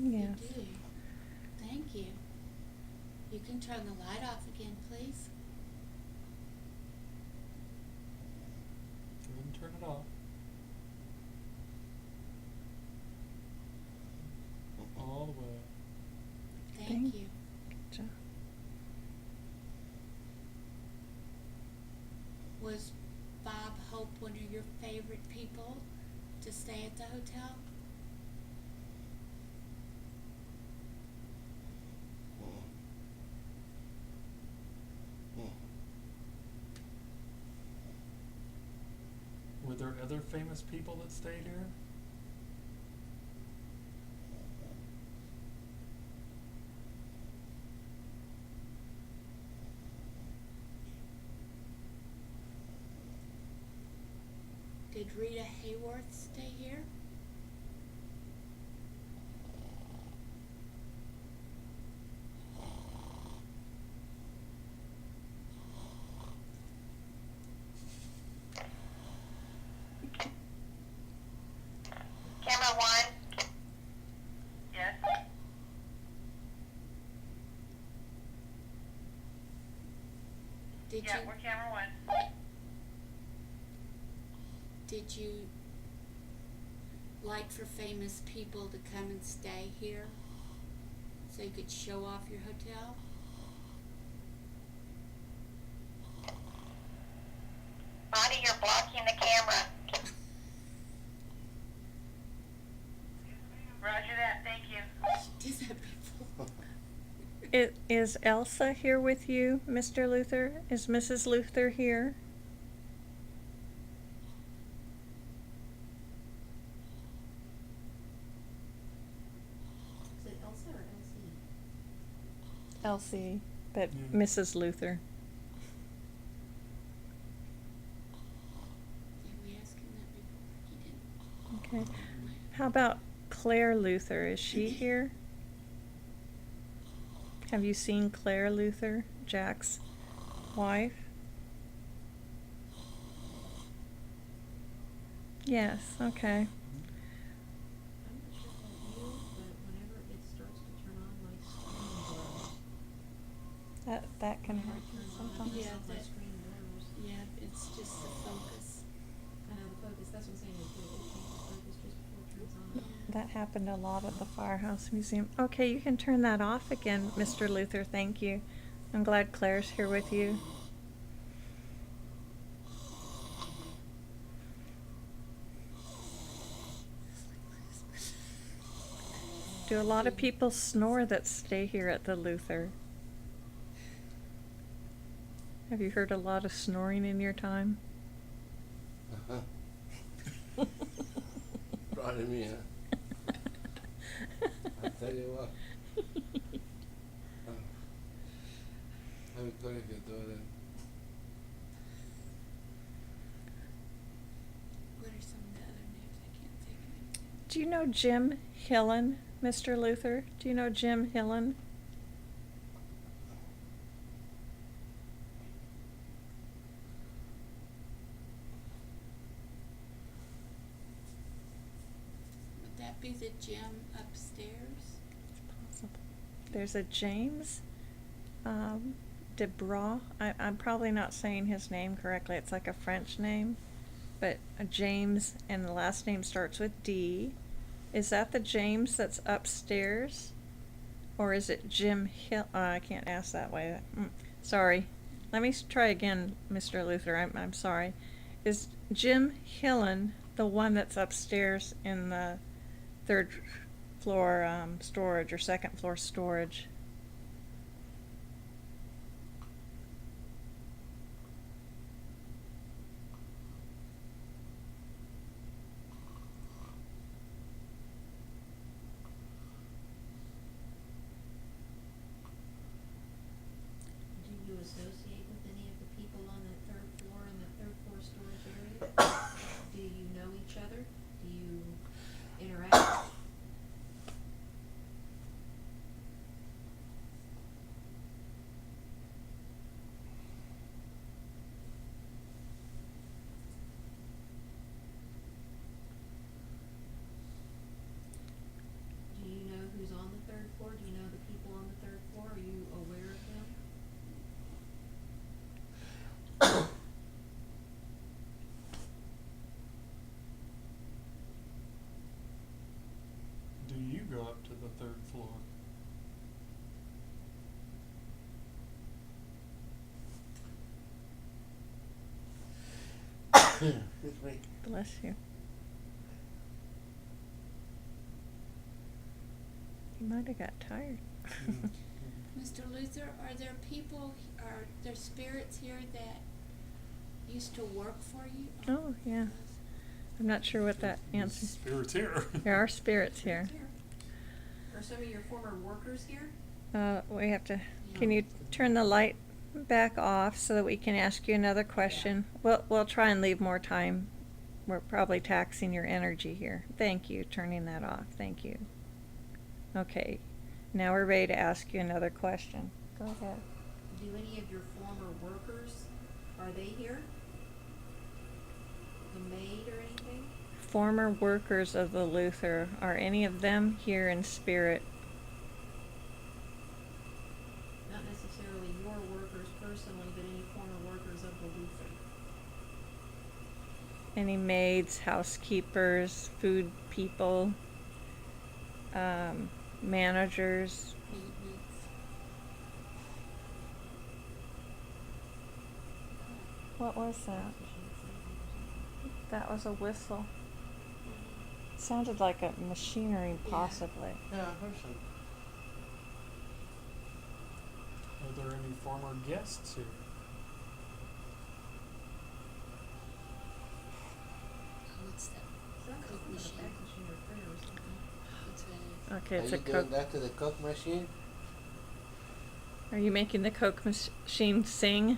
Yes. You do. Thank you. You can turn the light off again, please. And then turn it off. All the way. Thank you. Good job. Was Bob Hope one of your favorite people to stay at the hotel? Were there other famous people that stayed here? Did Rita Hayworth stay here? Camera one. Yes. Did Yeah, you we're camera one. did you like for famous people to come and stay here so you could show off your hotel? Bonnie, you're blocking the camera. Roger that, thank you. She did that before. Is Elsa here with you, Mr. Luther? Is Mrs. Luther here? Is it Elsa or LC? Elsie, but Yeah. Mrs. Luther. Yeah, we asked him that before. He didn't. Okay. How about Claire Luther? Is she here? Have you seen Claire Luther, Jack's wife? Yes, okay. I'm not sure about you, but whenever it starts to turn on, my screen blurs. That can Whenever hurt it turns on, sometimes. Yeah, my that- screen blurs. Yeah, it's just the focus. I know the focus, that's what I'm saying, it changes focus just before it turns on. That happened a lot at the Firehouse Museum. Okay, you can turn that off again, Mr. Luther. Thank you. I'm glad Claire's here with you. Do a lot of people snore that stay here at the Luther? Have you heard a lot of snoring in your time? Proud of me, huh? I tell you what. A Victoria que todo el... What are some of the other names? I can't think of anything. Do you know Jim Hillen, Mr. Luther? Do you know Jim Hillen? Would that be the gym upstairs? It's possible. There's a James DeBra. I'm probably not saying his name correctly. It's like a French name, but a James, and the last name starts with D. Is that the James that's upstairs? Or is it Jim Hill? I can't ask that way. Sorry. Let me try again, Mr. Luther. I'm sorry. Is Jim Hillen the one that's upstairs in the third floor storage or second floor storage? Do you associate with any of the people on that third floor in that third floor storage area? Do you know each other? Do you interact? go up to the third floor. Excuse me. Bless you. You might have got tired. Mr. Luther, are there people, are there spirits here that used to work for you? Oh, yeah. I'm not sure what that answers. Spirits here. There are spirits here. Are some of your former workers here? We have to, can you turn the light back off so that we can ask you another question? We'll try and leave more time. We're probably taxing your energy here. Thank you, turning that off. Thank you. Okay, now we're ready to ask you another question. Go ahead. Do any of your former workers, are they here? The maid or anything? Former workers of the Luther, are any of them here in spirit? Not necessarily your workers personally, but any former workers of the Luther. Any maids, housekeepers, food people, managers? Maintenance. What was that? That was a whistle. Sounded like a machinery, Yeah. possibly. Yeah, I heard some. Are there any former guests here? What's that? Sounds Coke like a machine. fax machine or printer or something. What's that? Okay, Are it's you a doing Coke. that to the Coke machine? Are you making the Coke machine sing?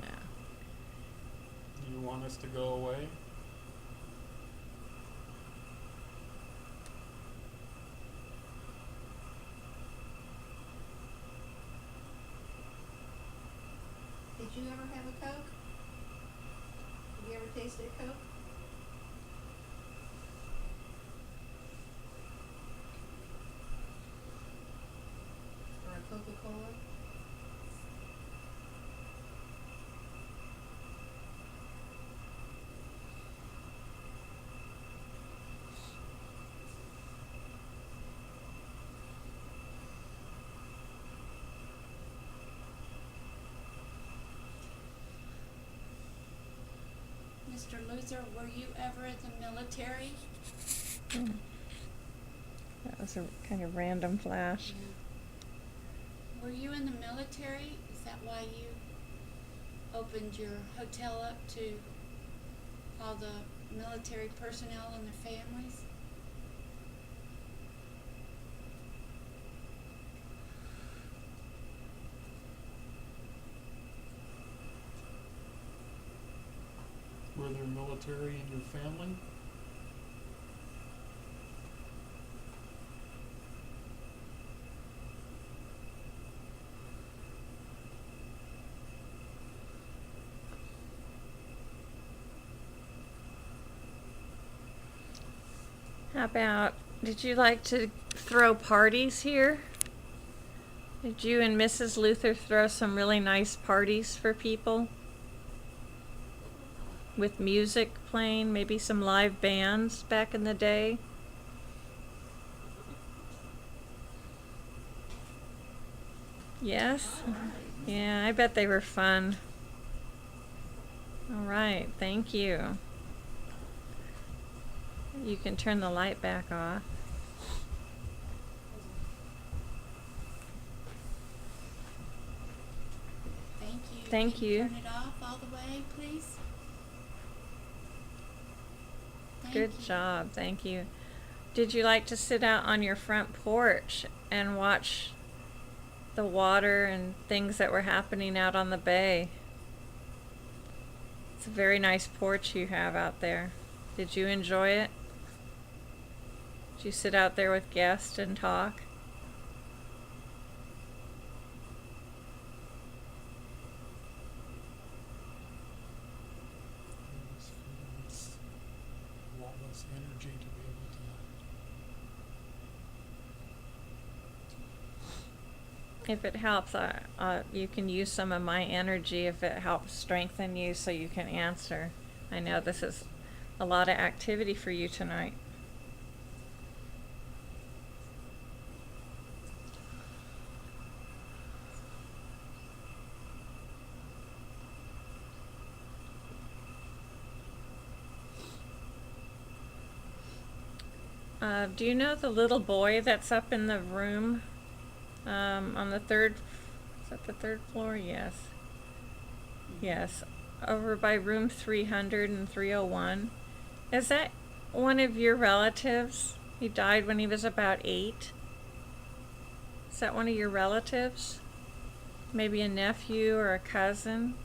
No. Do you want us to go away? Did you ever have a Coke? Have you ever tasted a Coke? Or a Coca-Cola? Mr. Luther, were you ever in the military? Hmm. That was a kind of random flash. Were you in the military? Is that why you opened your hotel up to all the military personnel and their families? Were there military in your family? How about, did you like to throw parties here? Did you and Mrs. Luther throw some really nice parties for people? With music playing, maybe some live bands back in the day? Yes? Yeah, I bet they were fun. All right, thank you. You can turn the light back off. Thank you. Thank Can you. Turn it off all the way, please. Thank Good you. job, thank you. Did you like to sit out on your front porch and watch the water and things that were happening out on the bay? It's a very nice porch you have out there. Did you enjoy it? Did you sit out there with guests and talk? It's a lot less energy to be able to If it helps, you can use some of my energy if it helps strengthen you so you can answer. I know this is a lot of activity for you tonight. Do you know the little boy that's up in the room on the third, is that the third floor? Yes. Yes, over by room 300 and 301. Is that one of your relatives? He died when he was about 8. Is that one of your relatives? Maybe a nephew or a cousin?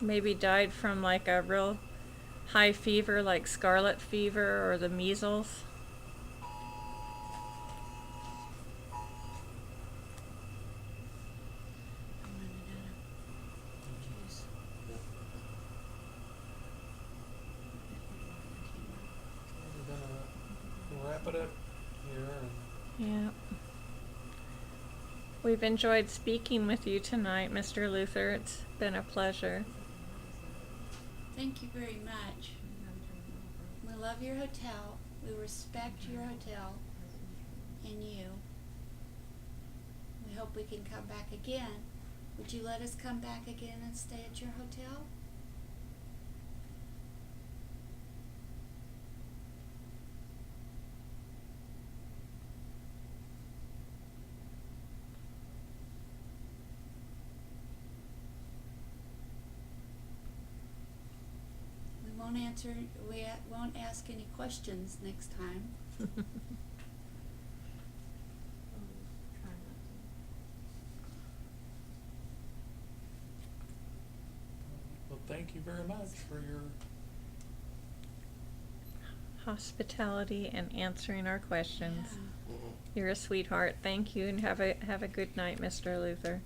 Maybe died from like a real high fever, like scarlet fever or the measles. I'm running out of juice. We're gonna wrap it up here. Yeah. We've enjoyed speaking with you tonight, Mr. Luther. It's been a pleasure. Thank you very much. We love your hotel. We respect your hotel and you. We hope we can come back again. Would you let us come back again and stay at your hotel? We won't ask any questions next time. Oh, try not to. Well, thank you very much for your, Hospitality and answering our questions. Yeah. You're a sweetheart. Thank you, and have a good night, Mr. Luther.